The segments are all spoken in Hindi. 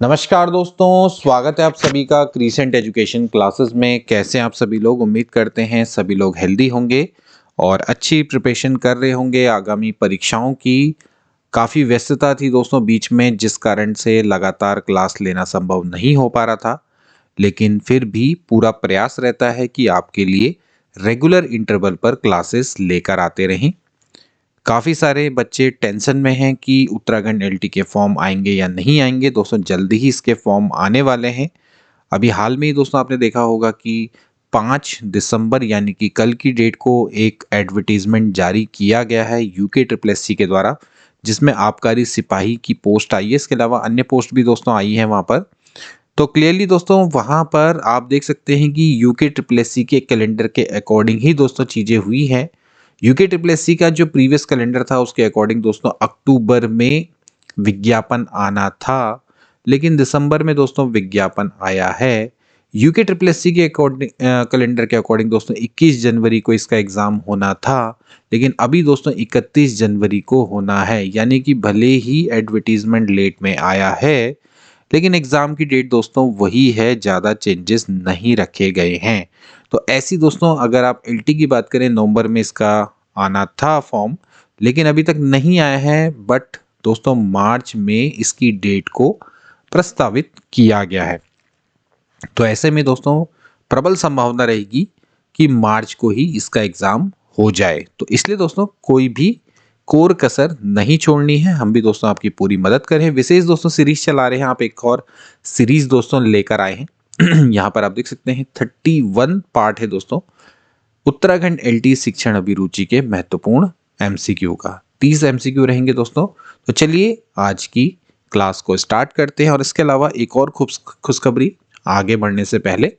नमस्कार दोस्तों, स्वागत है आप सभी का क्रीसेंट एजुकेशन क्लासेस में। कैसे हैं आप सभी लोग? उम्मीद करते हैं सभी लोग हेल्दी होंगे और अच्छी प्रिपरेशन कर रहे होंगे। आगामी परीक्षाओं की काफ़ी व्यस्तता थी दोस्तों बीच में, जिस कारण से लगातार क्लास लेना संभव नहीं हो पा रहा था, लेकिन फिर भी पूरा प्रयास रहता है कि आपके लिए रेगुलर इंटरवल पर क्लासेस लेकर आते रहें। काफ़ी सारे बच्चे टेंशन में हैं कि उत्तराखंड एलटी के फॉर्म आएंगे या नहीं आएंगे। दोस्तों जल्दी ही इसके फॉर्म आने वाले हैं। अभी हाल में ही दोस्तों आपने देखा होगा कि 5 दिसंबर यानी कि कल की डेट को एक एडवर्टीजमेंट जारी किया गया है यूके ट्रिपल एस सी के द्वारा, जिसमें आबकारी सिपाही की पोस्ट आई है। इसके अलावा अन्य पोस्ट भी दोस्तों आई है वहाँ पर। तो क्लियरली दोस्तों वहाँ पर आप देख सकते हैं कि यूके ट्रिपल एस सी के कैलेंडर के अकॉर्डिंग ही दोस्तों चीज़ें हुई हैं। यूके ट्रिपल एस सी का जो प्रीवियस कैलेंडर था उसके अकॉर्डिंग दोस्तों अक्टूबर में विज्ञापन आना था, लेकिन दिसंबर में दोस्तों विज्ञापन आया है। यूके ट्रिपल एस सी के अकॉर्डिंग कैलेंडर के अकॉर्डिंग दोस्तों 21 जनवरी को इसका एग्ज़ाम होना था, लेकिन अभी दोस्तों 31 जनवरी को होना है। यानी कि भले ही एडवर्टीजमेंट लेट में आया है, लेकिन एग्ज़ाम की डेट दोस्तों वही है, ज़्यादा चेंजेस नहीं रखे गए हैं। तो ऐसी दोस्तों अगर आप एलटी की बात करें, नवंबर में इसका आना था फॉर्म, लेकिन अभी तक नहीं आया है। बट दोस्तों मार्च में इसकी डेट को प्रस्तावित किया गया है। तो ऐसे में दोस्तों प्रबल संभावना रहेगी कि मार्च को ही इसका एग्ज़ाम हो जाए। तो इसलिए दोस्तों कोई भी कोर कसर नहीं छोड़नी है। हम भी दोस्तों आपकी पूरी मदद करें। विशेष दोस्तों सीरीज चला रहे हैं, आप एक और सीरीज दोस्तों लेकर आए हैं। यहाँ पर आप देख सकते हैं 31 पार्ट है दोस्तों उत्तराखंड एलटी शिक्षण अभिरुचि के महत्वपूर्ण एमसीक्यू का। 30 एमसीक्यू रहेंगे दोस्तों। तो चलिए आज की क्लास को स्टार्ट करते हैं। और इसके अलावा एक और खुशखबरी आगे बढ़ने से पहले,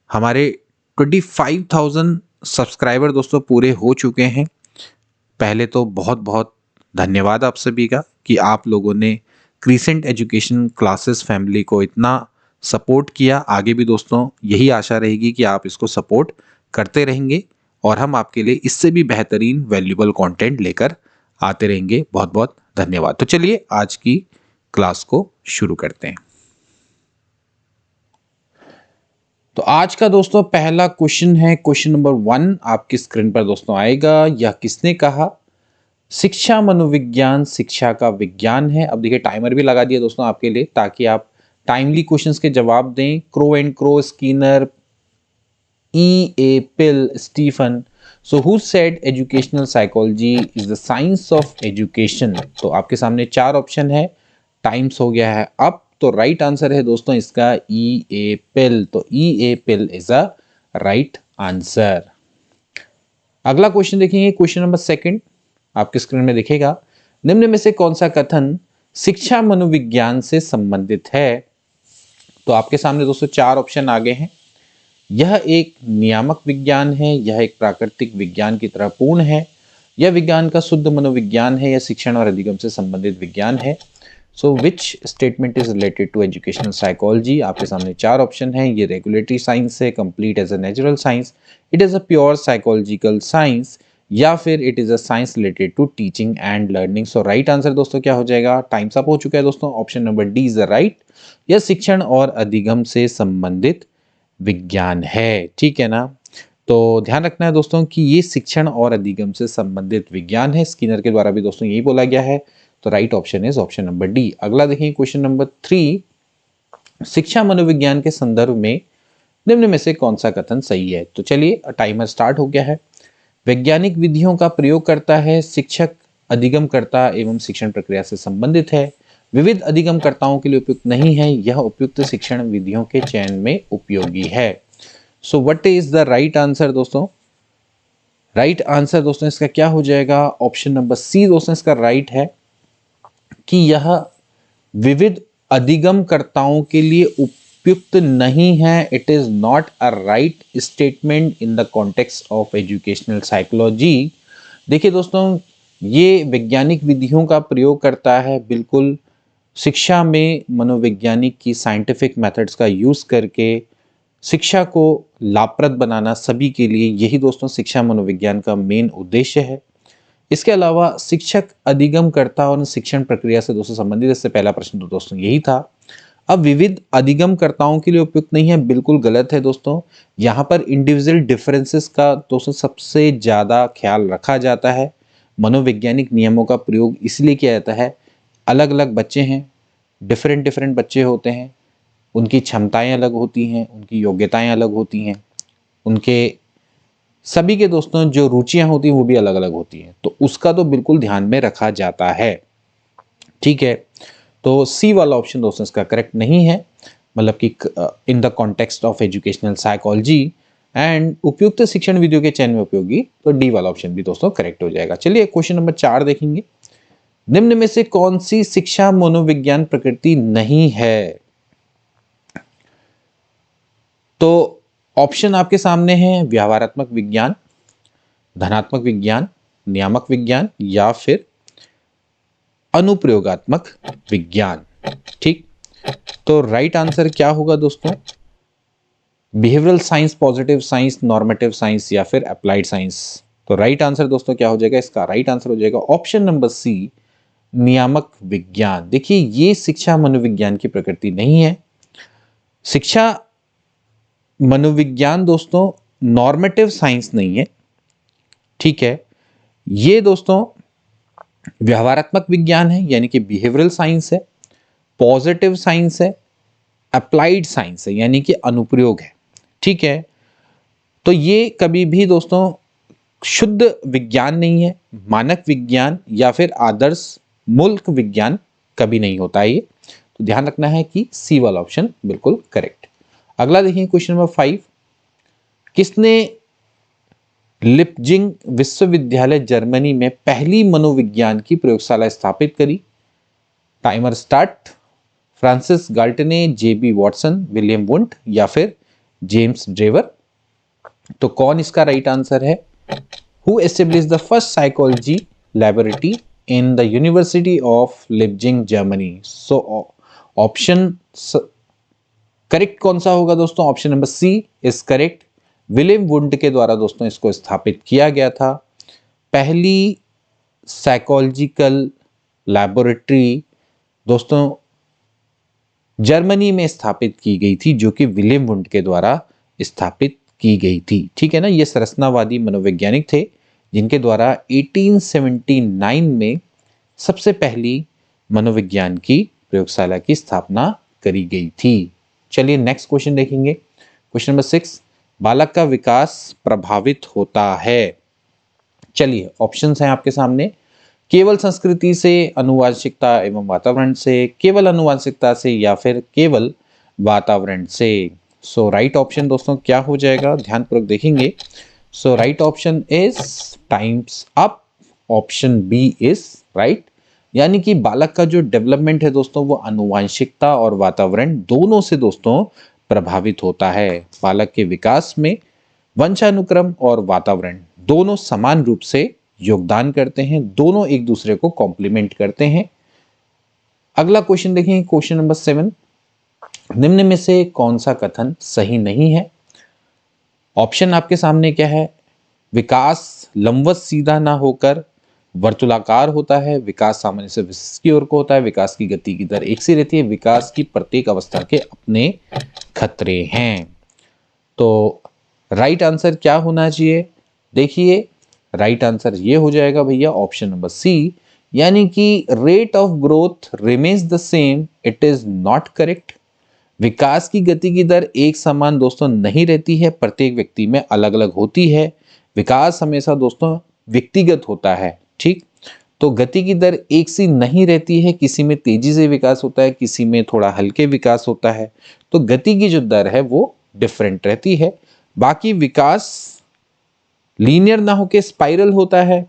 हमारे 25,000 सब्सक्राइबर दोस्तों पूरे हो चुके हैं। पहले तो बहुत बहुत धन्यवाद आप सभी का कि आप लोगों ने क्रीसेंट एजुकेशन क्लासेस फैमिली को इतना सपोर्ट किया। आगे भी दोस्तों यही आशा रहेगी कि आप इसको सपोर्ट करते रहेंगे और हम आपके लिए इससे भी बेहतरीन वैल्यूबल कंटेंट लेकर आते रहेंगे। बहुत बहुत धन्यवाद। तो चलिए आज की क्लास को शुरू करते हैं। तो आज का दोस्तों पहला क्वेश्चन है, क्वेश्चन नंबर 1 आपकी स्क्रीन पर दोस्तों आएगा। यह किसने कहा? शिक्षा मनोविज्ञान शिक्षा का विज्ञान है। अब देखिए टाइमर भी लगा दिया दोस्तों आपके लिए, ताकि आप टाइमली क्वेश्चंस के जवाब दें। Crow and crow, Skinner, E. A. Pill, Stephen. So who said educational psychology is the science of education? तो आपके सामने 4 ऑप्शन है। टाइम्स हो गया है अब। तो राइट आंसर है दोस्तों इसका E. A. Pill। तो E. A. Pill is a right answer. अगला क्वेश्चन देखेंगे, क्वेश्चन नंबर 2 आपके स्क्रीन में दिखेगा। निम्न में से कौन सा कथन शिक्षा मनोविज्ञान से संबंधित है? तो आपके सामने दोस्तों 4 ऑप्शन आगे हैं। यह एक नियामक विज्ञान है, यह एक प्राकृतिक विज्ञान की तरह पूर्ण है, यह विज्ञान का शुद्ध मनोविज्ञान है, यह शिक्षण और अधिगम से संबंधित विज्ञान है। So which statement is related to educational psychology? आपके सामने 4 ऑप्शन है। ये रेगुलेटरी साइंस है, complete as a natural science, it is a pure psychological science, या फिर it is a science related to teaching and learning. So right answer दोस्तों क्या हो जाएगा? टाइम्स अप हो चुका है दोस्तों। Option number D is the right. यह शिक्षण और अधिगम से संबंधित विज्ञान है। ठीक है ना? तो ध्यान रखना है दोस्तों कि ये शिक्षण और अधिगम से संबंधित विज्ञान है। स्किनर के द्वारा भी दोस्तों यही बोला गया है। तो right option is option number D. अगला देखिए क्वेश्चन नंबर 3, शिक्षा मनोविज्ञान के संदर्भ में निम्न में से कौन सा कथन सही है? तो चलिए टाइमर स्टार्ट हो गया है। वैज्ञानिक विधियों का प्रयोग करता है, शिक्षक अधिगमकर्ता एवं शिक्षण प्रक्रिया से संबंधित है, विविध अधिगमकर्ताओं के लिए उपयुक्त नहीं है, यह उपयुक्त शिक्षण विधियों के चयन में उपयोगी है। सो what is the right answer दोस्तों? राइट आंसर दोस्तों इसका क्या हो जाएगा? ऑप्शन नंबर सी दोस्तों इसका राइट है कि यह विविध अधिगमकर्ताओं के लिए उपयुक्त नहीं है। It is not a right statement in the context of educational psychology. देखिए दोस्तों, ये वैज्ञानिक विधियों का प्रयोग करता है, बिल्कुल शिक्षा में मनोवैज्ञानिक की साइंटिफिक मेथड्स का यूज करके शिक्षा को लाभप्रद बनाना सभी के लिए, यही दोस्तों शिक्षा मनोविज्ञान का मेन उद्देश्य है। इसके अलावा शिक्षक अधिगमकर्ता और शिक्षण प्रक्रिया से दोस्तों संबंधित, इससे पहला प्रश्न तो दोस्तों यही था। अब विविध अधिगमकर्ताओं के लिए उपयुक्त नहीं है, बिल्कुल गलत है दोस्तों। यहाँ पर इंडिविजुअल डिफरेंसेस का दोस्तों सबसे ज़्यादा ख्याल रखा जाता है। मनोवैज्ञानिक नियमों का प्रयोग इसलिए किया जाता है, अलग अलग बच्चे हैं, डिफरेंट डिफरेंट बच्चे होते हैं, उनकी क्षमताएं अलग होती हैं, उनकी योग्यताएं अलग होती हैं, उनके सभी के दोस्तों जो रुचियां होती हैं वो भी अलग अलग होती हैं, तो उसका तो बिल्कुल ध्यान में रखा जाता है। ठीक है, तो सी वाला ऑप्शन दोस्तों इसका करेक्ट नहीं है, मतलब कि in the context of educational psychology and उपयुक्त शिक्षण विधियों के चयन में उपयोगी, तो डी वाला ऑप्शन भी दोस्तों करेक्ट हो जाएगा। चलिए क्वेश्चन नंबर 4 देखेंगे। निम्न में से कौन सी शिक्षा मनोविज्ञान प्रकृति नहीं है? तो ऑप्शन आपके सामने हैं, व्यवहारात्मक विज्ञान, धनात्मक विज्ञान, नियामक विज्ञान या फिर अनुप्रयोगात्मक विज्ञान। ठीक, तो राइट आंसर क्या होगा दोस्तों? Behavioural science, positive science, normative science या फिर अप्लाइड साइंस। तो राइट आंसर दोस्तों क्या हो जाएगा? इसका राइट आंसर हो जाएगा ऑप्शन नंबर सी, नियामक विज्ञान। देखिए, ये शिक्षा मनोविज्ञान की प्रकृति नहीं है। शिक्षा मनोविज्ञान दोस्तों नॉर्मेटिव साइंस नहीं है। ठीक है, ये दोस्तों व्यवहारात्मक विज्ञान है, यानी कि बिहेवियरल साइंस है, पॉजिटिव साइंस है, अप्लाइड साइंस है, यानी कि अनुप्रयोग है। ठीक है, तो ये कभी भी दोस्तों शुद्ध विज्ञान नहीं है, मानक विज्ञान या फिर आदर्श मुल्क विज्ञान कभी नहीं होता है ये। तो ध्यान रखना है कि सी वाला ऑप्शन बिल्कुल करेक्ट। अगला देखिए क्वेश्चन नंबर 5। किसने लिपजिंग विश्वविद्यालय जर्मनी में पहली मनोविज्ञान की प्रयोगशाला स्थापित करी? Timer start. फ्रांसिस गाल्टने, जेबी वॉटसन, विलियम वुंट या फिर जेम्स ड्रेवर। तो कौन इसका राइट आंसर है? Who established the first psychology laboratory in the university of Leipzig Germany? So option correct कौन सा होगा दोस्तों? Option number C is correct. William Wundt के द्वारा दोस्तों इसको स्थापित किया गया था। पहली साइकोलॉजिकल लैबोरेटरी दोस्तों जर्मनी में स्थापित की गई थी, जो कि विलियम वुंट के द्वारा स्थापित की गई थी। ठीक है ना, ये संरचनावादी मनोवैज्ञानिक थे जिनके द्वारा 1879 में सबसे पहली मनोविज्ञान की प्रयोगशाला की स्थापना करी गई थी। चलिए नेक्स्ट क्वेश्चन देखेंगे। क्वेश्चन नंबर 6, बालक का विकास प्रभावित होता है। चलिए ऑप्शंस हैं आपके सामने। केवल संस्कृति से, आनुवंशिकता एवं वातावरण से, केवल आनुवंशिकता से या फिर केवल वातावरण से। सो राइट ऑप्शन दोस्तों क्या हो जाएगा? ध्यानपूर्वक देखेंगे। So right option is times up, option B is right. यानी कि बालक का जो डेवलपमेंट है दोस्तों वो आनुवंशिकता और वातावरण दोनों से दोस्तों प्रभावित होता है। बालक के विकास में वंशानुक्रम और वातावरण दोनों समान रूप से योगदान करते हैं, दोनों एक दूसरे को कॉम्प्लीमेंट करते हैं। अगला क्वेश्चन देखें, क्वेश्चन नंबर 7। निम्न में से कौन सा कथन सही नहीं है? ऑप्शन आपके सामने क्या है? विकास लंबवत सीधा ना होकर वर्तुलाकार होता है, विकास सामान्य से विशिष्ट की ओर को होता है, विकास की गति की दर एक सी रहती है, विकास की प्रत्येक अवस्था के अपने खतरे हैं। तो राइट आंसर क्या होना चाहिए? देखिए राइट आंसर ये हो जाएगा भैया ऑप्शन नंबर सी, यानी कि rate of growth remains the same, it is not correct. विकास की गति की दर एक समान दोस्तों नहीं रहती है, प्रत्येक व्यक्ति में अलग अलग होती है। विकास हमेशा दोस्तों व्यक्तिगत होता है। ठीक, तो गति की दर एक सी नहीं रहती है, किसी में तेजी से विकास होता है, किसी में थोड़ा हल्के विकास होता है। तो गति की जो दर है वो डिफरेंट रहती है। बाकी विकास लीनियर ना होके स्पाइरल होता है।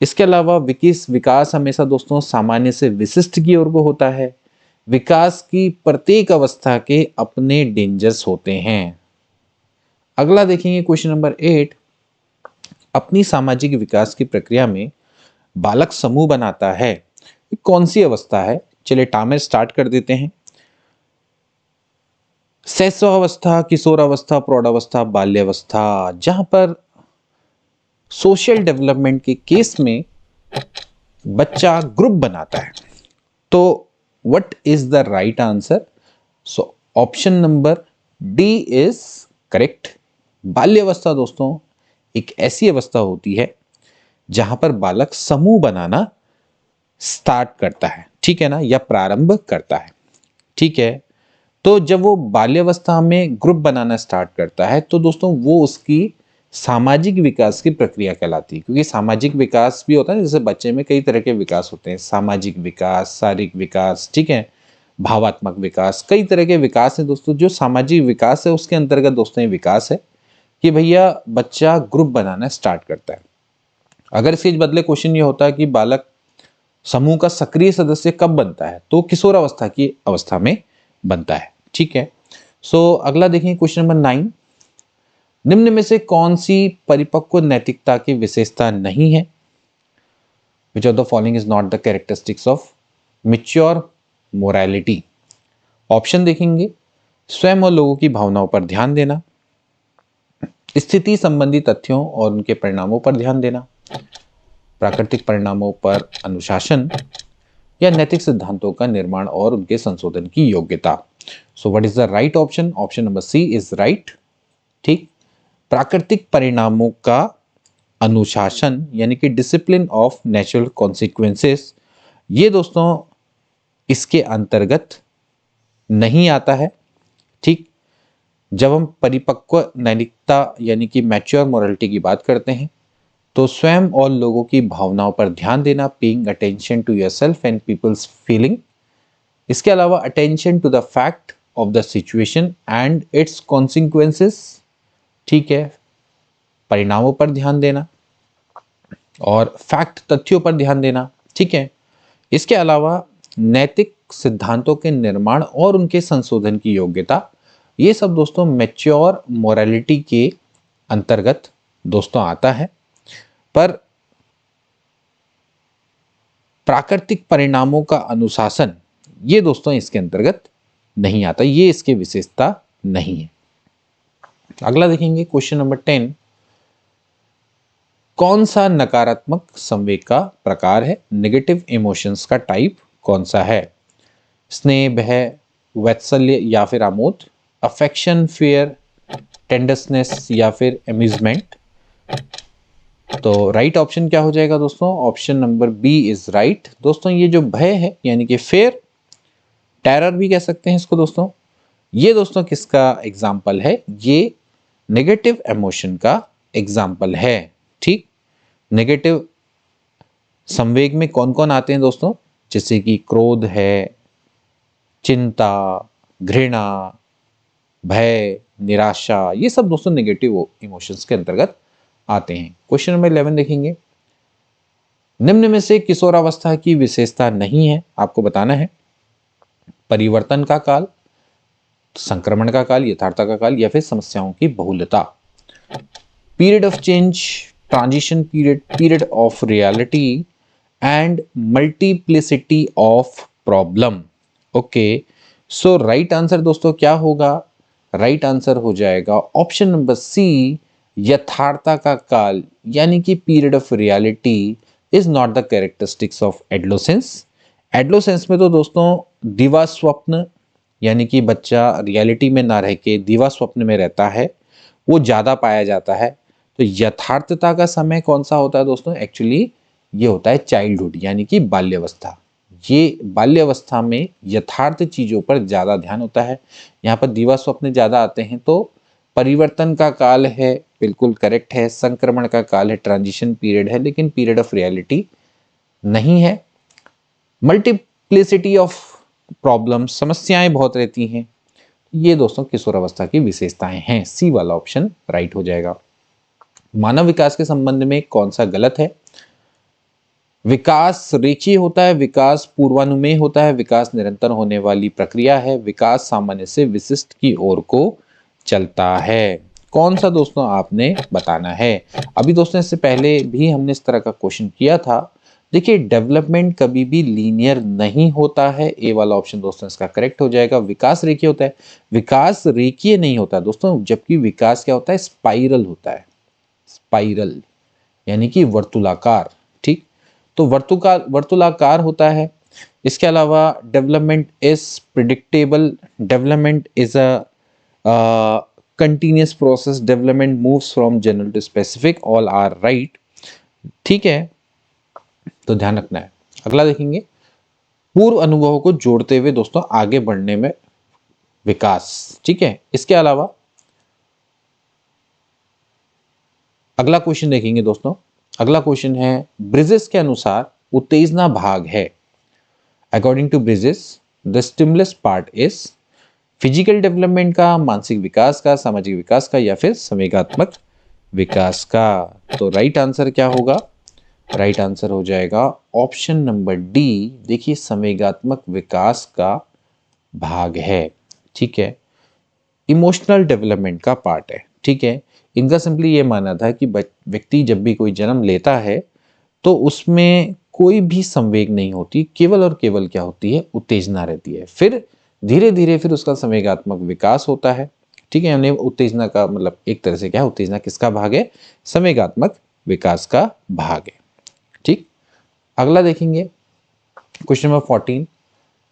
इसके अलावा विकास हमेशा दोस्तों सामान्य से विशिष्ट की ओर को होता है। विकास की प्रत्येक अवस्था के अपने डेंजर्स होते हैं। अगला देखेंगे क्वेश्चन नंबर 8। अपनी सामाजिक विकास की प्रक्रिया में बालक समूह बनाता है, कौन सी अवस्था है? चलिए टाइमर स्टार्ट कर देते हैं। शैशवावस्था, किशोरावस्था, प्रौढ़ावस्था, बाल्यावस्था। जहां पर सोशल डेवलपमेंट के केस में बच्चा ग्रुप बनाता है, तो what is the right answer? So option number D is correct. बाल्यावस्था दोस्तों एक ऐसी अवस्था होती है जहां पर बालक समूह बनाना स्टार्ट करता है, ठीक है ना, या प्रारंभ करता है, ठीक है। तो जब वो बाल्यावस्था में ग्रुप बनाना स्टार्ट करता है तो दोस्तों वो उसकी सामाजिक विकास की प्रक्रिया कहलाती है, क्योंकि सामाजिक विकास भी होता है, जैसे बच्चे में कई तरह के विकास होते हैं, सामाजिक विकास, शारीरिक विकास, ठीक है, भावात्मक विकास, कई तरह के विकास है दोस्तों। जो सामाजिक विकास है उसके अंतर्गत दोस्तों ये विकास है कि भैया बच्चा ग्रुप बनाना स्टार्ट करता है। अगर इसके बदले क्वेश्चन ये होता है कि बालक समूह का सक्रिय सदस्य कब बनता है, तो किशोरावस्था की अवस्था में बनता है, ठीक है। सो अगला देखें क्वेश्चन नंबर 9। निम्न में से कौन सी परिपक्व नैतिकता की विशेषता नहीं है? Which of the following is not the characteristics of mature morality? Option देखेंगे, स्वयं और लोगों की भावनाओं पर ध्यान देना, स्थिति संबंधी तथ्यों और उनके परिणामों पर ध्यान देना, प्राकृतिक परिणामों पर अनुशासन, या नैतिक सिद्धांतों का निर्माण और उनके संशोधन की योग्यता। So what is the right option? Option number C is right, ठीक। प्राकृतिक परिणामों का अनुशासन यानी कि डिसिप्लिन ऑफ नेचुरल कॉन्सिक्वेंसेस, ये दोस्तों इसके अंतर्गत नहीं आता है, ठीक। जब हम परिपक्व नैतिकता यानी कि मैच्योर मोरालिटी की बात करते हैं तो स्वयं और लोगों की भावनाओं पर ध्यान देना, paying attention to yourself and people's feeling. इसके अलावा attention to the fact of the situation and its consequences, ठीक है, परिणामों पर ध्यान देना और फैक्ट तथ्यों पर ध्यान देना, ठीक है। इसके अलावा नैतिक सिद्धांतों के निर्माण और उनके संशोधन की योग्यता, ये सब दोस्तों मैच्योर मोरालिटी के अंतर्गत दोस्तों आता है। पर प्राकृतिक परिणामों का अनुशासन ये दोस्तों इसके अंतर्गत नहीं आता, ये इसकी विशेषता नहीं है। अगला देखेंगे क्वेश्चन नंबर 10। कौन सा नकारात्मक संवेग का प्रकार है? नेगेटिव इमोशंस का टाइप कौन सा है? स्नेह, भय, वात्सल्य या फिर आमोद, अफेक्शन, फियर, टेंडरनेस या फिर अम्यूजमेंट। तो राइट ऑप्शन क्या हो जाएगा दोस्तों? Option number B is right. दोस्तों ये जो भय है यानी कि फेयर, टेरर भी कह सकते हैं इसको दोस्तों, ये दोस्तों किसका एग्जाम्पल है? ये नेगेटिव इमोशन का एग्जाम्पल है, ठीक। नेगेटिव संवेग में कौन कौन आते हैं दोस्तों? जैसे कि क्रोध है, चिंता, घृणा, भय, निराशा, ये सब दोस्तों नेगेटिव इमोशंस के अंतर्गत आते हैं। क्वेश्चन नंबर 11 देखेंगे। निम्न में से किशोरावस्था की विशेषता नहीं है, आपको बताना है। परिवर्तन का काल, संक्रमण का काल, यथार्थता का काल या फिर समस्याओं की बहुलता। Period of change, transition period, period of reality and multiplicity of problem. Okay, so right answer दोस्तों क्या होगा? राइट आंसर हो जाएगा ऑप्शन नंबर सी, यथार्थता का काल यानी कि period of reality is not the characteristics of adolescence. Adolescence में तो दोस्तों दिवा स्वप्न यानी कि बच्चा रियलिटी में ना रह के दिवा स्वप्न में रहता है, वो ज़्यादा पाया जाता है। तो यथार्थता का समय कौन सा होता है दोस्तों? एक्चुअली ये होता है चाइल्डहुड यानी कि बाल्यावस्था। ये बाल्यावस्था में यथार्थ चीज़ों पर ज़्यादा ध्यान होता है, यहाँ पर दिवा स्वप्न ज़्यादा आते हैं। तो परिवर्तन का काल है, बिल्कुल करेक्ट है। संक्रमण का काल है, ट्रांजिशन पीरियड है, लेकिन पीरियड ऑफ रियलिटी नहीं है। मल्टीप्लिसिटी ऑफ प्रॉब्लम, समस्याएं बहुत रहती हैं, ये दोस्तों किशोरावस्था की विशेषताएं हैं। सी वाला ऑप्शन राइट हो जाएगा। मानव विकास के संबंध में कौन सा गलत है? विकास रेखीय होता है, विकास पूर्वानुमेय होता है, विकास निरंतर होने वाली प्रक्रिया है, विकास सामान्य से विशिष्ट की ओर को चलता है। कौन सा दोस्तों आपने बताना है। अभी दोस्तों इससे पहले भी हमने इस तरह का क्वेश्चन किया था। देखिए डेवलपमेंट कभी भी लीनियर नहीं होता है, ए वाला ऑप्शन दोस्तों इसका करेक्ट हो जाएगा। विकास रेखीय होता है, विकास रेखीय नहीं होता दोस्तों, जबकि विकास क्या होता है? स्पाइरल होता है, स्पाइरल यानी कि वर्तुलाकार, ठीक। तो वर्तुलाकार होता है। इसके अलावा development is predictable, development is a continuous process, development moves from general to specific, all are right. ठीक है, तो ध्यान रखना है। अगला देखेंगे, पूर्व अनुभवों को जोड़ते हुए दोस्तों आगे बढ़ने में विकास। ठीक है, इसके अलावा अगला क्वेश्चन देखेंगे दोस्तों। अगला क्वेश्चन है, ब्रिजेस के अनुसार उत्तेजना भाग है। According to Bridges the stimulus part is physical development का, मानसिक विकास का, सामाजिक विकास का, या फिर संवेगात्मक विकास का। तो राइट आंसर क्या होगा? राइट आंसर हो जाएगा ऑप्शन नंबर डी। देखिए, संवेगात्मक विकास का भाग है। ठीक है, इमोशनल डेवलपमेंट का पार्ट है। ठीक है, इनका सिंपली ये मानना था कि व्यक्ति जब भी कोई जन्म लेता है तो उसमें कोई भी संवेग नहीं होती, केवल और केवल क्या होती है? उत्तेजना रहती है। फिर धीरे धीरे फिर उसका संवेगात्मक विकास होता है। ठीक है, यानी उत्तेजना का मतलब एक तरह से क्या है, उत्तेजना किसका भाग है? संवेगात्मक विकास का भाग है। ठीक, अगला देखेंगे क्वेश्चन नंबर 14,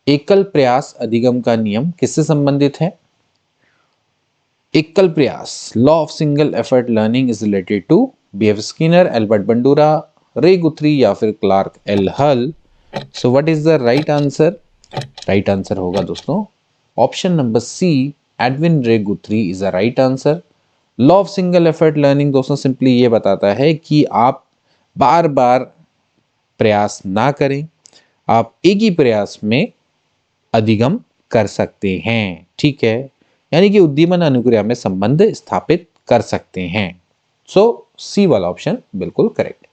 एकल प्रयास अधिगम का नियम किससे संबंधित है? एकल प्रयास, law of single effort learning is related to B F. Skinner, Albert Bandura, Ray Guthrie, या फिर Clark L Hull. So what is the right answer? Right answer होगा दोस्तों option number C, Edwin Ray Guthrie is the right answer. Law of single effort learning दोस्तों सिंपली ये बताता है कि आप बार बार प्रयास ना करें, आप एक ही प्रयास में अधिगम कर सकते हैं। ठीक है, यानी कि उद्दीपन अनुक्रिया में संबंध स्थापित कर सकते हैं। सो सी वाला ऑप्शन बिल्कुल करेक्ट।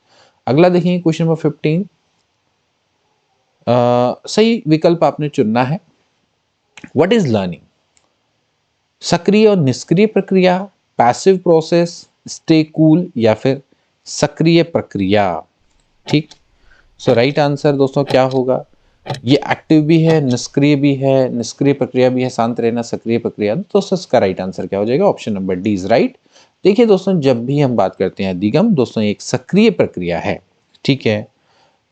अगला देखिए क्वेश्चन नंबर 15, सही विकल्प आपने चुनना है। What is learning? सक्रिय और निष्क्रिय प्रक्रिया, पैसिव प्रोसेस, स्टे कूल, या फिर सक्रिय प्रक्रिया। ठीक, सो राइट आंसर दोस्तों क्या होगा? ये एक्टिव भी है, निष्क्रिय भी है, निष्क्रिय प्रक्रिया भी है, शांत रहना सक्रिय प्रक्रिया। दोस्तों इसका राइट आंसर क्या हो जाएगा? Option number D is right. देखिए दोस्तों, जब भी हम बात करते हैं अधिगम दोस्तों, एक सक्रिय प्रक्रिया है। ठीक है,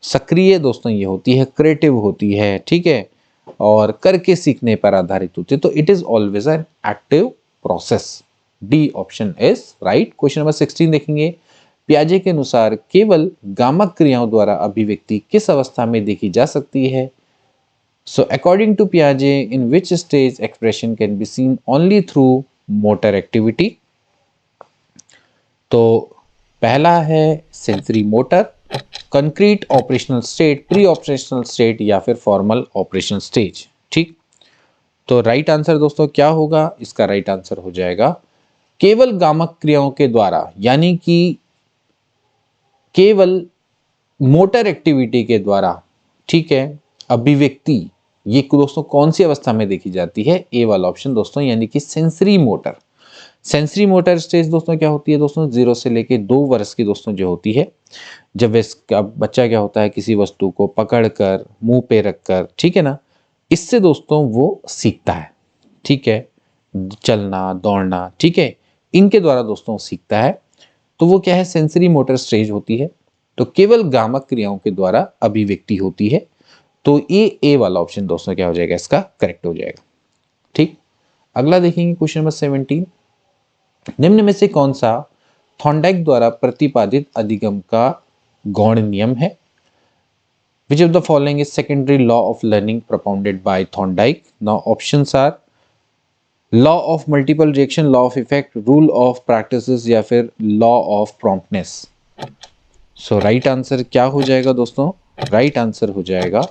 सक्रिय दोस्तों ये होती है, क्रिएटिव होती है। ठीक है, और करके सीखने पर आधारित होती है। तो it is always an active process. D option is right. Question number 16 देखेंगे, पियाजे के अनुसार केवल गामक क्रियाओं द्वारा अभिव्यक्ति किस अवस्था में देखी जा सकती है? सो अकॉर्डिंग टू पियाजे, in which stage expression can be seen only through motor activity? तो पहला है sensory motor, concrete operational state, pre operational state, या फिर फॉर्मल ऑपरेशनल स्टेज। ठीक, तो राइट आंसर दोस्तों क्या होगा? इसका राइट आंसर हो जाएगा केवल गामक क्रियाओं के द्वारा, यानी कि केवल मोटर एक्टिविटी के द्वारा। ठीक है, अभिव्यक्ति ये दोस्तों कौन सी अवस्था में देखी जाती है? ए वाला ऑप्शन दोस्तों, यानी कि sensory motor. Sensory motor stage दोस्तों क्या होती है? दोस्तों 0 से लेके 2 वर्ष की दोस्तों जो होती है, जब इसका बच्चा क्या होता है, किसी वस्तु को पकड़कर मुंह पे रखकर, ठीक है ना, इससे दोस्तों वो सीखता है। ठीक है, चलना, दौड़ना, ठीक है, इनके द्वारा दोस्तों सीखता है। तो वो क्या है? सेंसरी मोटर स्टेज होती है। तो केवल गामक क्रियाओं के द्वारा अभिव्यक्ति होती है। तो ये ए वाला ऑप्शन दोस्तों क्या हो जाएगा? इसका करेक्ट हो जाएगा। ठीक, अगला देखेंगे क्वेश्चन नंबर 17, निम्न में से कौन सा थॉर्नडाइक द्वारा प्रतिपादित अधिगम का गौण नियम है? Which of the following is secondary law of learning propounded by Thorndike? Now options are law of multiple reaction, law of effect, rule of practices, या फिर law of promptness। So right answer क्या हो जाएगा दोस्तों? right answer हो जाएगा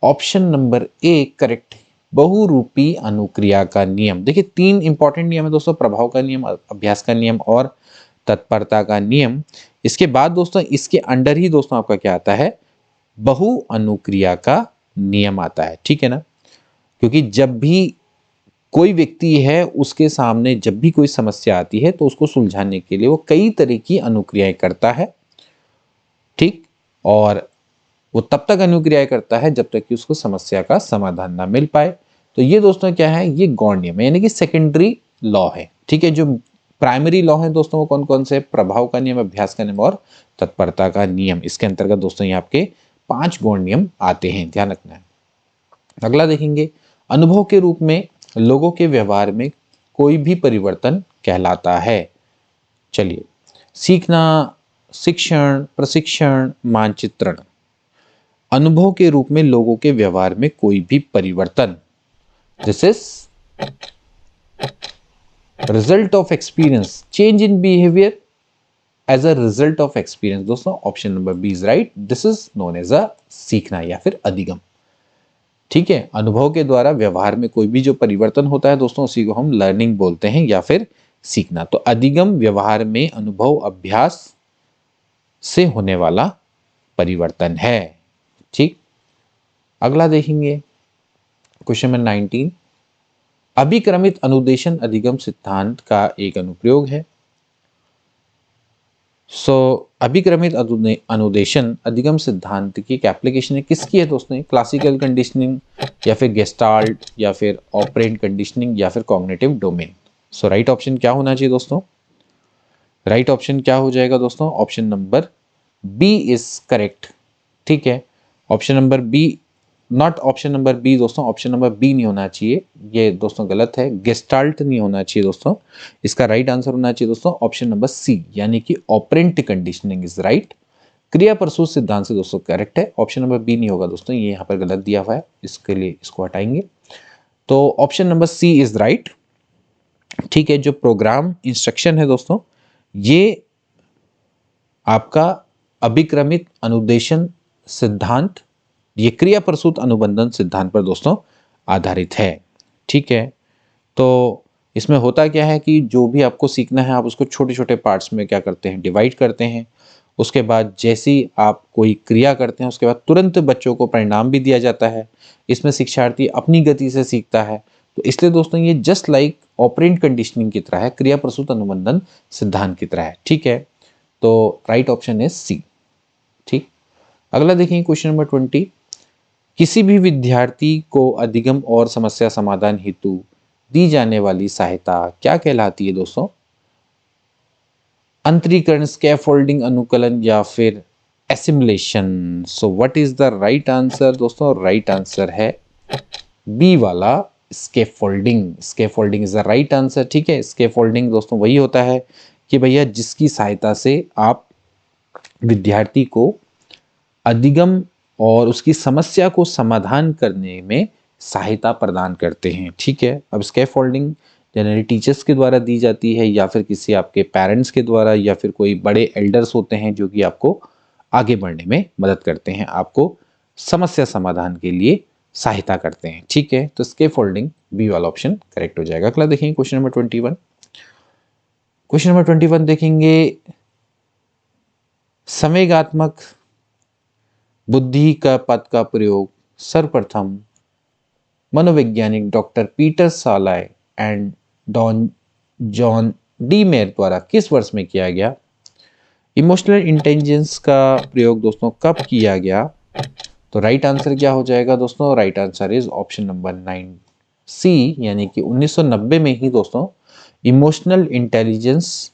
ऑप्शन नंबर ए करेक्ट, बहुरूपी अनुक्रिया का नियम। देखिए 3 इंपॉर्टेंट नियम है दोस्तों, प्रभाव का नियम, अभ्यास का नियम और तत्परता का नियम। इसके बाद दोस्तों इसके अंडर ही दोस्तों आपका क्या आता है? बहु अनुक्रिया का नियम आता है। ठीक है ना, क्योंकि जब भी कोई व्यक्ति है उसके सामने जब भी कोई समस्या आती है तो उसको सुलझाने के लिए वो कई तरह की अनुक्रियाएं करता है। ठीक, और वो तब तक अनुक्रियाएं करता है जब तक कि उसको समस्या का समाधान ना मिल पाए। तो ये दोस्तों क्या है? ये गौण नियम है, यानी कि सेकेंडरी लॉ है। ठीक है, जो प्राइमरी लॉ है दोस्तों वो कौन कौन से? प्रभाव का नियम, अभ्यास का नियम और तत्परता का नियम। इसके अंतर्गत दोस्तों ये आपके 5 गौण नियम आते हैं, ध्यान रखना है। अगला देखेंगे, अनुभव के रूप में लोगों के व्यवहार में कोई भी परिवर्तन कहलाता है। चलिए, सीखना, शिक्षण, प्रशिक्षण, मानचित्रण। अनुभव के रूप में लोगों के व्यवहार में कोई भी परिवर्तन, this is result of experience, change in behaviour as a result of experience. दोस्तों option number B is right, this is known as a सीखना या फिर अधिगम। ठीक है, अनुभव के द्वारा व्यवहार में कोई भी जो परिवर्तन होता है दोस्तों, उसी को हम लर्निंग बोलते हैं या फिर सीखना। तो अधिगम व्यवहार में अनुभव अभ्यास से होने वाला परिवर्तन है। ठीक, अगला देखेंगे क्वेश्चन नंबर 19, अभिक्रमित अनुदेशन अधिगम सिद्धांत का एक अनुप्रयोग है। अभिक्रमित अनुदेशन अधिगम सिद्धांत की एक एप्लीकेशन है, किसकी है दोस्तों? क्लासिकल कंडीशनिंग या फिर गेस्टाल्ट या फिर ऑपरेंट कंडीशनिंग या फिर कॉग्निटिव डोमेन। सो राइट ऑप्शन क्या होना चाहिए दोस्तों? राइट ऑप्शन क्या हो जाएगा दोस्तों? Option number B is correct. ठीक है, option number B, not option number B दोस्तों, ऑप्शन नंबर बी नहीं होना चाहिए, ये दोस्तों गलत है। गेस्टाल्ट नहीं होना चाहिए दोस्तों, इसका राइट आंसर होना चाहिए दोस्तों ऑप्शन नंबर सी, यानी कि ऑपरेंट कंडीशनिंग इज राइट। क्रिया प्रसूत सिद्धांत से दोस्तों करेक्ट है, ऑप्शन नंबर बी नहीं होगा दोस्तों, ये यहाँ पर गलत दिया हुआ है, इसके लिए इसको हटाएंगे। तो option number C is right. ठीक है, जो प्रोग्राम इंस्ट्रक्शन है दोस्तों, ये आपका अभिक्रमित अनुदेशन सिद्धांत, ये क्रिया प्रसूत अनुबंधन सिद्धांत पर दोस्तों आधारित है। ठीक है, तो इसमें होता क्या है कि जो भी आपको सीखना है आप उसको छोटे छोटे पार्ट्स में क्या करते हैं, डिवाइड करते हैं। उसके बाद जैसे ही आप कोई क्रिया करते हैं उसके बाद तुरंत बच्चों को परिणाम भी दिया जाता है। इसमें शिक्षार्थी अपनी गति से सीखता है। तो इसलिए दोस्तों ये जस्ट लाइक ऑपरेंट कंडीशनिंग की तरह है, क्रिया प्रसूत अनुबंधन सिद्धांत की तरह है। ठीक है, तो राइट ऑप्शन इज सी। ठीक, अगला देखेंगे क्वेश्चन नंबर 20, किसी भी विद्यार्थी को अधिगम और समस्या समाधान हेतु दी जाने वाली सहायता क्या कहलाती है दोस्तों? अंतरीकरण, स्कैफोल्डिंग, अनुकलन या फिर assimilation. So what is the right answer दोस्तों? राइट आंसर है बी वाला, scaffolding. Scaffolding is the right answer. ठीक है, स्कैफोल्डिंग दोस्तों वही होता है कि भैया जिसकी सहायता से आप विद्यार्थी को अधिगम और उसकी समस्या को समाधान करने में सहायता प्रदान करते हैं। ठीक है, अब स्कैफोल्डिंग जनरली टीचर्स के द्वारा दी जाती है या फिर किसी आपके पेरेंट्स के द्वारा या फिर कोई बड़े एल्डर्स होते हैं जो कि आपको आगे बढ़ने में मदद करते हैं, आपको समस्या समाधान के लिए सहायता करते हैं। ठीक है, तो स्कैफोल्डिंग बी वाला ऑप्शन करेक्ट हो जाएगा। अगला देखेंगे क्वेश्चन नंबर 21। क्वेश्चन नंबर 21 देखेंगे, संवेगात्मक बुद्धि का पद का प्रयोग सर्वप्रथम मनोवैज्ञानिक डॉक्टर पीटर सालाय एंड जॉन डी मेयर द्वारा किस वर्ष में किया गया? इमोशनल इंटेलिजेंस का प्रयोग दोस्तों कब किया गया? तो राइट आंसर क्या हो जाएगा दोस्तों? Right answer is option number 9 सी, यानी कि 1990 में ही दोस्तों इमोशनल इंटेलिजेंस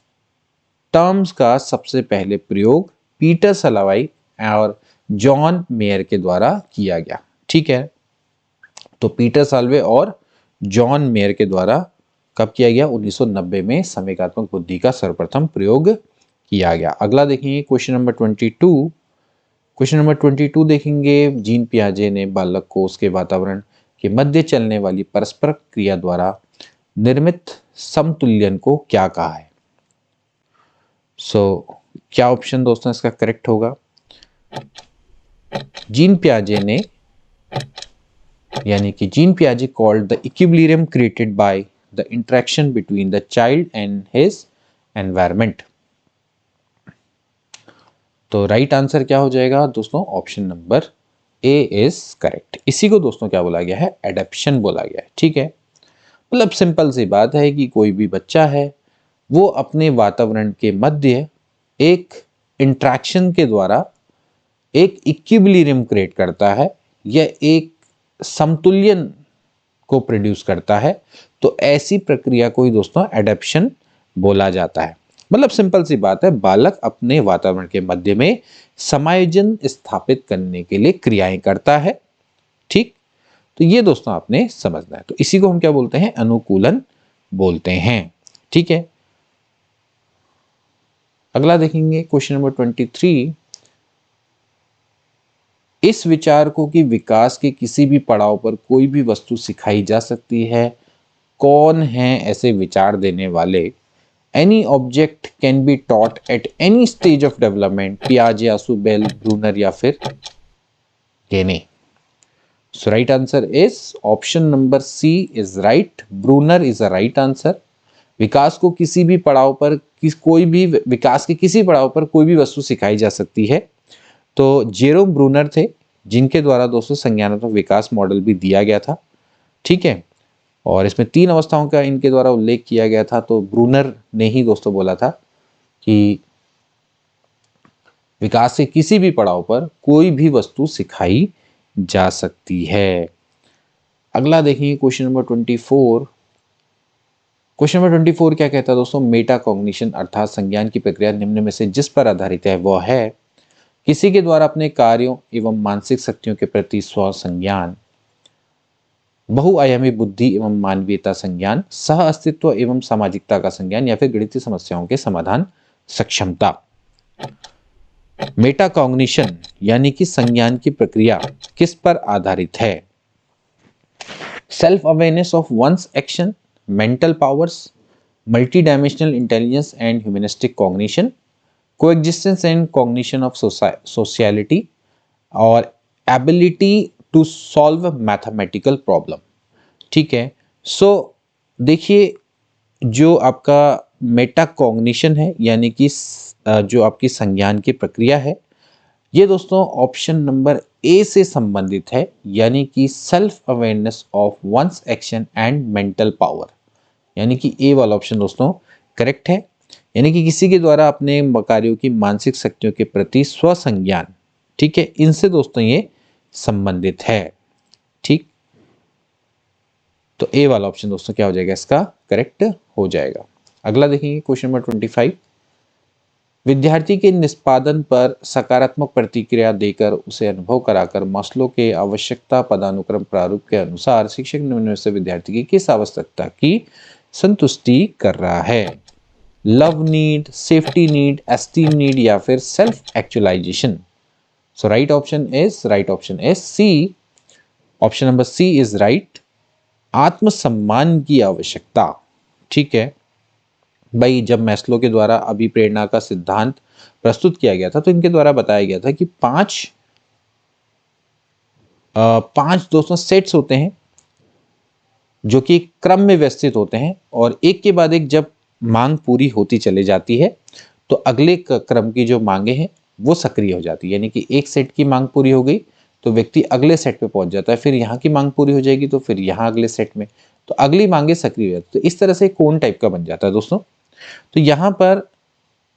टर्म्स का सबसे पहले प्रयोग पीटर सालाय और जॉन मेयर के द्वारा किया गया। ठीक है, तो पीटर साल्वे और जॉन मेयर के द्वारा कब किया गया? 1990 में संवेगात्मक बुद्धि का सर्वप्रथम प्रयोग किया गया। अगला देखेंगे क्वेश्चन नंबर 22। क्वेश्चन नंबर 22 देखेंगे, जीन पियाजे ने बालक को उसके वातावरण के मध्य चलने वाली परस्पर क्रिया द्वारा निर्मित समतुल्यन को क्या कहा है? क्या ऑप्शन दोस्तों इसका करेक्ट होगा? जीन पियाजे ने, यानी कि जीन पियाजे called the equilibrium created by the interaction between the child and his environment. तो राइट आंसर क्या हो जाएगा दोस्तों? Option number A is correct. इसी को दोस्तों क्या बोला गया है? एडेप्शन बोला गया है। ठीक है, मतलब सिंपल सी बात है कि कोई भी बच्चा है वो अपने वातावरण के मध्य एक इंट्रैक्शन के द्वारा एक इक्विलिब्रियम क्रिएट करता है या एक समतुल्यन को प्रोड्यूस करता है। तो ऐसी प्रक्रिया को ही दोस्तों एडेप्शन बोला जाता है। मतलब सिंपल सी बात है, बालक अपने वातावरण के मध्य में समायोजन स्थापित करने के लिए क्रियाएं करता है। ठीक, तो ये दोस्तों आपने समझना है। तो इसी को हम क्या बोलते हैं, अनुकूलन बोलते हैं। ठीक है, अगला देखेंगे क्वेश्चन नंबर 23। इस विचार को कि विकास के किसी भी पड़ाव पर कोई भी वस्तु सिखाई जा सकती है, कौन है ऐसे विचार देने वाले? Any object can be taught at any stage of development, पियाजे, आसुबेल, ब्रूनर या फिर केने। So right answer is option number C is right, Bruner is a right answer. विकास को किसी भी पड़ाव पर कोई भी विकास के किसी पड़ाव पर कोई भी वस्तु सिखाई जा सकती है, तो जेरोम ब्रूनर थे जिनके द्वारा दोस्तों संज्ञानात्मक विकास मॉडल भी दिया गया था। ठीक है, और इसमें 3 अवस्थाओं का इनके द्वारा उल्लेख किया गया था। तो ब्रूनर ने ही दोस्तों बोला था कि विकास के किसी भी पड़ाव पर कोई भी वस्तु सिखाई जा सकती है। अगला देखिए क्वेश्चन नंबर 24। क्वेश्चन नंबर 24 क्या कहता है दोस्तों, मेटा कॉग्निशन अर्थात संज्ञान की प्रक्रिया निम्न में से जिस पर आधारित है वह है किसी के द्वारा अपने कार्यों एवं मानसिक शक्तियों के प्रति स्व संज्ञान, बहुआयामी बुद्धि एवं मानवीयता संज्ञान, सह अस्तित्व एवं सामाजिकता का संज्ञान या फिर गणितीय समस्याओं के समाधान सक्षमता। मेटा कॉग्निशन यानी कि संज्ञान की प्रक्रिया किस पर आधारित है? Self awareness of one's action, mental powers, multi dimensional intelligence and humanistic cognition, coexistence and cognition of sociality और ability to solve mathematical problem. ठीक है, सो देखिए जो आपका मेटा कॉग्निशन है यानी कि जो आपकी संज्ञान की प्रक्रिया है, ये दोस्तों ऑप्शन नंबर ए से संबंधित है, यानी कि self awareness of one's action and mental power, यानी कि ए वाला ऑप्शन दोस्तों करेक्ट है। यानी कि किसी के द्वारा अपने कार्यों की मानसिक शक्तियों के प्रति स्वसंज्ञान, ठीक है, इनसे दोस्तों ये संबंधित है। ठीक, तो ए वाला ऑप्शन दोस्तों क्या हो जाएगा, इसका करेक्ट हो जाएगा। अगला देखेंगे क्वेश्चन नंबर 25। विद्यार्थी के निष्पादन पर सकारात्मक प्रतिक्रिया देकर उसे अनुभव कराकर मास्लो के आवश्यकता पदानुक्रम प्रारूप के अनुसार शिक्षक निम्न में से विद्यार्थी की किस आवश्यकता की संतुष्टि कर रहा है? Love need, safety need, esteem need या फिर self actualization. So right option is C, option number C is right, आत्मसम्मान की आवश्यकता। ठीक है भाई, जब मैस्लो के द्वारा अभिप्रेरणा का सिद्धांत प्रस्तुत किया गया था तो इनके द्वारा बताया गया था कि पांच दोस्तों सेट्स होते हैं जो कि क्रम में व्यवस्थित होते हैं, और एक के बाद एक जब मांग पूरी होती चली जाती है तो अगले क्रम की जो मांगे हैं वो सक्रिय हो जाती है। यानी कि एक सेट की मांग पूरी हो गई तो व्यक्ति अगले सेट पे पहुंच जाता है, फिर यहाँ की मांग पूरी हो जाएगी तो फिर यहाँ अगले सेट में, तो अगली मांगे सक्रिय हो जाती है। तो इस तरह से कोन टाइप का बन जाता है दोस्तों। तो यहाँ पर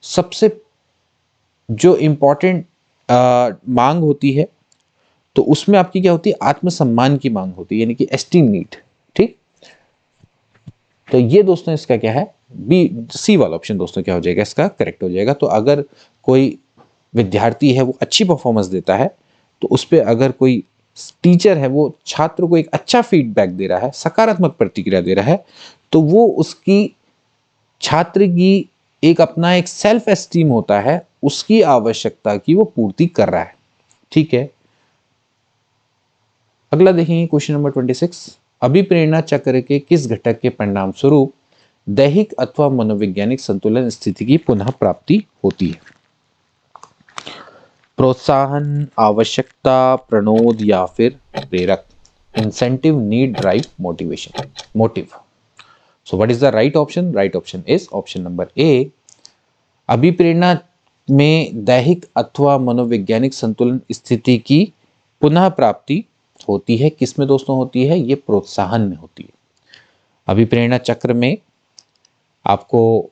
सबसे जो इम्पोर्टेंट मांग होती है तो उसमें आपकी क्या होती है, आत्मसम्मान की मांग होती है, यानी कि एस्टीम नीड। ठीक, तो ये दोस्तों इसका क्या है, बी सी वाला ऑप्शन दोस्तों क्या हो जाएगा, इसका करेक्ट हो जाएगा। तो अगर कोई विद्यार्थी है वो अच्छी परफॉर्मेंस देता है तो उस पर अगर कोई टीचर है वो छात्र को एक अच्छा फीडबैक दे रहा है, सकारात्मक प्रतिक्रिया दे रहा है, तो वो उसकी छात्र की एक अपना एक सेल्फ एस्टीम होता है, उसकी आवश्यकता की वो पूर्ति कर रहा है। ठीक है, अगला देखेंगे क्वेश्चन नंबर 26। अभिप्रेरणा चक्र के किस घटक के परिणाम स्वरूप दैहिक अथवा मनोवैज्ञानिक संतुलन स्थिति की पुनः प्राप्ति होती है? प्रोत्साहन, आवश्यकता, प्रणोद या फिर प्रेरक। Incentive, need, drive, motivation, motive. So what is the right option? Right option is option number A. अभिप्रेरणा में दैहिक अथवा मनोवैज्ञानिक संतुलन स्थिति की पुनः प्राप्ति होती है। किसमें दोस्तों होती है? ये प्रोत्साहन में होती है। अभिप्रेरणा चक्र में आपको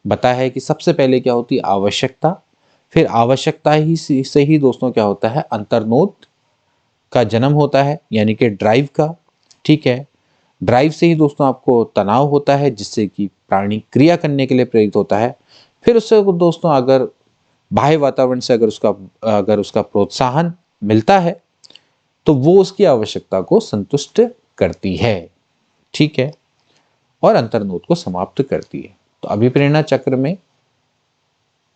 बताया है कि सबसे पहले क्या होती है, आवश्यकता, फिर आवश्यकता ही से ही दोस्तों क्या होता है, अंतर्नोद का जन्म होता है, यानी कि ड्राइव का। ठीक है, ड्राइव से ही दोस्तों आपको तनाव होता है जिससे कि प्राणी क्रिया करने के लिए प्रेरित होता है। फिर उससे दोस्तों अगर बाह्य वातावरण से अगर उसका प्रोत्साहन मिलता है तो वो उसकी आवश्यकता को संतुष्ट करती है, ठीक है, और अंतर्नोद को समाप्त करती है। तो अभिप्रेरणा चक्र में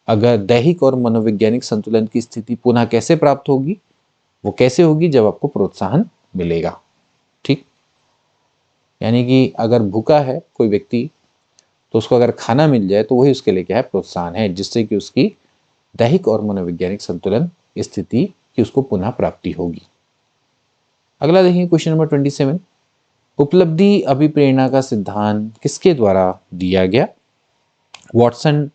अगर दैहिक और मनोवैज्ञानिक संतुलन की स्थिति पुनः कैसे प्राप्त होगी, वो कैसे होगी, जब आपको प्रोत्साहन मिलेगा, ठीक। यानी कि अगर भूखा है कोई व्यक्ति, तो उसको अगर खाना मिल जाए तो वही उसके लिए क्या है, प्रोत्साहन है, जिससे कि उसकी दैहिक और मनोवैज्ञानिक संतुलन स्थिति की उसको पुनः प्राप्ति होगी। अगला देखिए क्वेश्चन नंबर 27, उपलब्धि अभिप्रेरणा का सिद्धांत किसके द्वारा दिया गया? वॉटसन,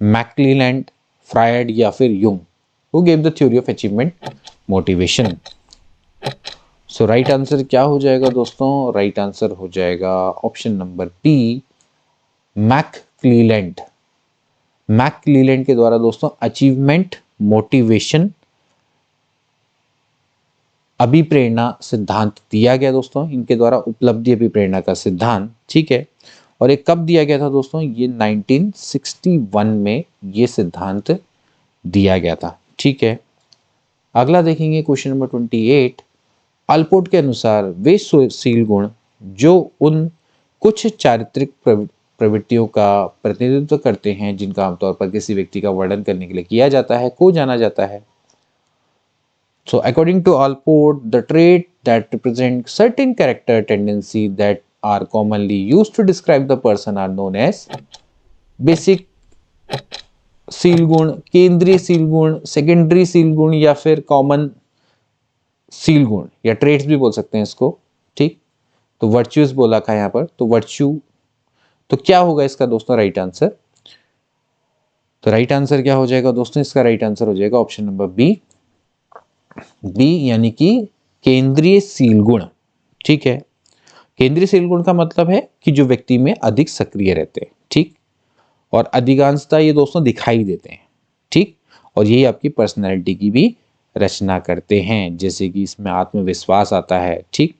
मैक्क्लेलैंड, फ्रायड या फिर Jung? Who gave the theory of achievement motivation? So right answer क्या हो जाएगा दोस्तों? राइट आंसर हो जाएगा option number B, McClelland. McClelland के द्वारा दोस्तों अचीवमेंट मोटिवेशन अभिप्रेरणा सिद्धांत दिया गया दोस्तों, इनके द्वारा उपलब्धि अभिप्रेरणा का सिद्धांत, ठीक है। और ये कब दिया गया था दोस्तों? ये 1961 में ये सिद्धांत दिया गया था, ठीक है। अगला देखेंगे क्वेश्चन नंबर 28, अल्पोर्ट के अनुसार वे शील गुण जो उन कुछ चारित्रिक प्रवृत्तियों का प्रतिनिधित्व करते हैं जिनका आमतौर पर किसी व्यक्ति का वर्णन करने के लिए किया जाता है, को जाना जाता है? So according to Allport, the trait that represent certain character tendency that are commonly used to describe the person are known as basic शील गुण, केंद्रीय शील गुण, सेकेंडरी शील गुण या फिर कॉमन शील गुण, या ट्रेट्स भी बोल सकते हैं इसको, ठीक। तो वर्च्यूज बोला था यहाँ पर, तो वर्च्यू, तो क्या होगा इसका दोस्तों राइट आंसर? तो राइट आंसर क्या हो जाएगा दोस्तों? इसका राइट आंसर हो जाएगा ऑप्शन नंबर बी, यानी कि केंद्रीय शील गुण, ठीक है। केंद्रीय शील गुण का मतलब है कि जो व्यक्ति में अधिक सक्रिय रहते हैं, ठीक, और अधिकांशता ये दोस्तों दिखाई देते हैं, ठीक, और यही आपकी पर्सनैलिटी की भी रचना करते हैं, जैसे कि इसमें आत्मविश्वास आता है, ठीक,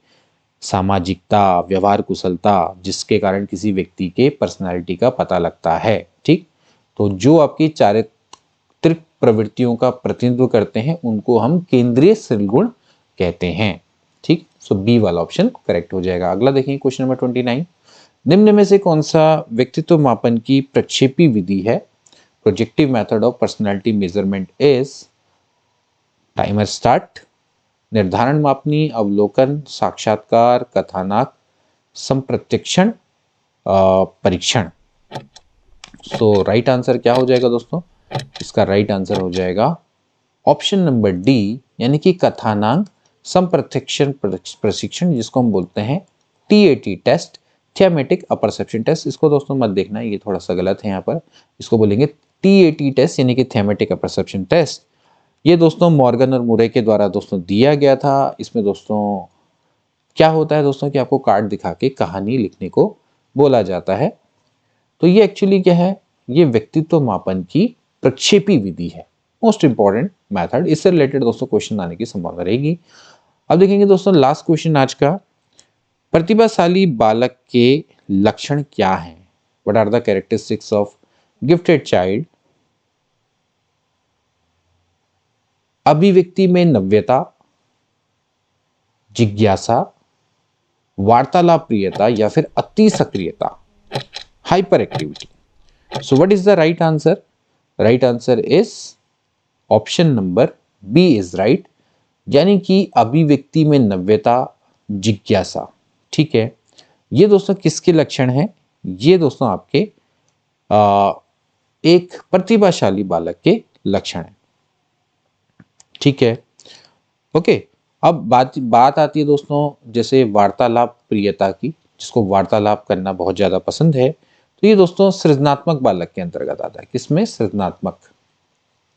सामाजिकता, व्यवहार कुशलता, जिसके कारण किसी व्यक्ति के पर्सनैलिटी का पता लगता है, ठीक। तो जो आपकी चारित्रिक प्रवृत्तियों का प्रतिनिधित्व करते हैं उनको हम केंद्रीय शील गुण कहते हैं, ठीक। सो बी वाला ऑप्शन करेक्ट हो जाएगा। अगला देखिए क्वेश्चन नंबर 29, निम्न में से कौन सा व्यक्तित्व मापन की प्रक्षेपी विधि है? Projective method of personality measurement is, timer start, निर्धारण मापनी, अवलोकन, साक्षात्कार, कथानक, संप्रत्यक्षण, परीक्षण। सो राइट आंसर क्या हो जाएगा दोस्तों? इसका राइट आंसर हो जाएगा ऑप्शन नंबर डी, यानी कि कथानक संप्रत्यक्षण प्रशिक्षण, जिसको हम बोलते हैं TAT test, thematic apperception test. इसको दोस्तों मत देखना, ये थोड़ा सा गलत है यहाँ पर, इसको बोलेंगे TAT टेस्ट, यानी कि थेमेटिक अपरसेप्शन टेस्ट। ये दोस्तों मॉर्गन और मुरे के द्वारा दोस्तों दिया गया था। इसमें दोस्तों क्या होता है दोस्तों कि आपको कार्ड दिखा के कहानी लिखने को बोला जाता है। तो ये एक्चुअली क्या है? ये व्यक्तित्व मापन की प्रक्षेपी विधि है, मोस्ट इंपॉर्टेंट मेथड। इससे रिलेटेड दोस्तों क्वेश्चन आने की संभावना रहेगी। अब देखेंगे दोस्तों लास्ट क्वेश्चन आज का, प्रतिभाशाली बालक के लक्षण क्या हैं? What are the characteristics of gifted child? अभिव्यक्ति में नव्यता, जिज्ञासा, वार्तालाप प्रियता या फिर अति सक्रियता, hyper activity. So what is the right answer? Right answer is option number B is right, यानी कि अभिव्यक्ति में नव्यता, जिज्ञासा, ठीक है। ये दोस्तों किसके लक्षण हैं? ये दोस्तों आपके एक प्रतिभाशाली बालक के लक्षण हैं, ठीक है। ओके, अब बात आती है दोस्तों जैसे वार्तालाप प्रियता की, जिसको वार्तालाप करना बहुत ज्यादा पसंद है, तो ये दोस्तों सृजनात्मक बालक के अंतर्गत आता है। किसमें? सृजनात्मक,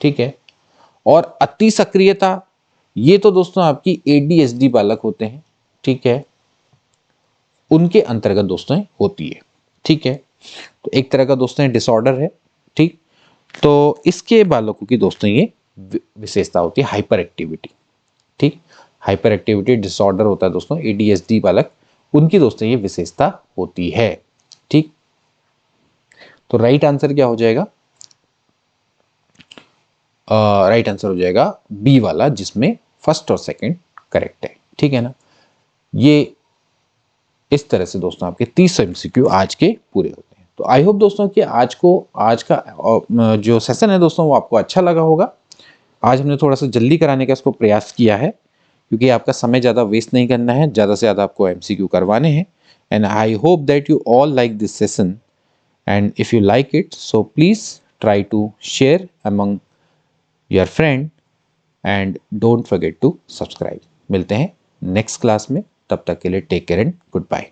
ठीक है। और अति सक्रियता, ये तो दोस्तों आपकी ADHD बालक होते हैं, ठीक है, उनके अंतर्गत दोस्तों होती है, ठीक है। तो एक तरह का दोस्तों डिसऑर्डर है, ठीक। तो इसके बालकों की दोस्तों ये विशेषता होती है हाइपर एक्टिविटी, ठीक। हाइपर एक्टिविटी डिसऑर्डर होता है दोस्तों ADHD बालक, उनकी दोस्तों ये विशेषता होती है, ठीक। तो राइट आंसर क्या हो जाएगा? राइट आंसर हो जाएगा बी वाला, जिसमें फर्स्ट और सेकंड करेक्ट है। ठीक है ना, ये इस तरह से दोस्तों आपके 30 MCQ आज के पूरे होते हैं। तो आई होप दोस्तों कि आज का जो सेशन है दोस्तों वो आपको अच्छा लगा होगा। आज हमने थोड़ा सा जल्दी कराने का इसको प्रयास किया है, क्योंकि आपका समय ज़्यादा वेस्ट नहीं करना है, ज़्यादा से ज़्यादा आपको MCQ करवाने हैं। And I hope that you all like this session, and if you like it so please try to share among your friend and don't forget to subscribe. मिलते हैं नेक्स्ट क्लास में, तब तक के लिए take care and good bye.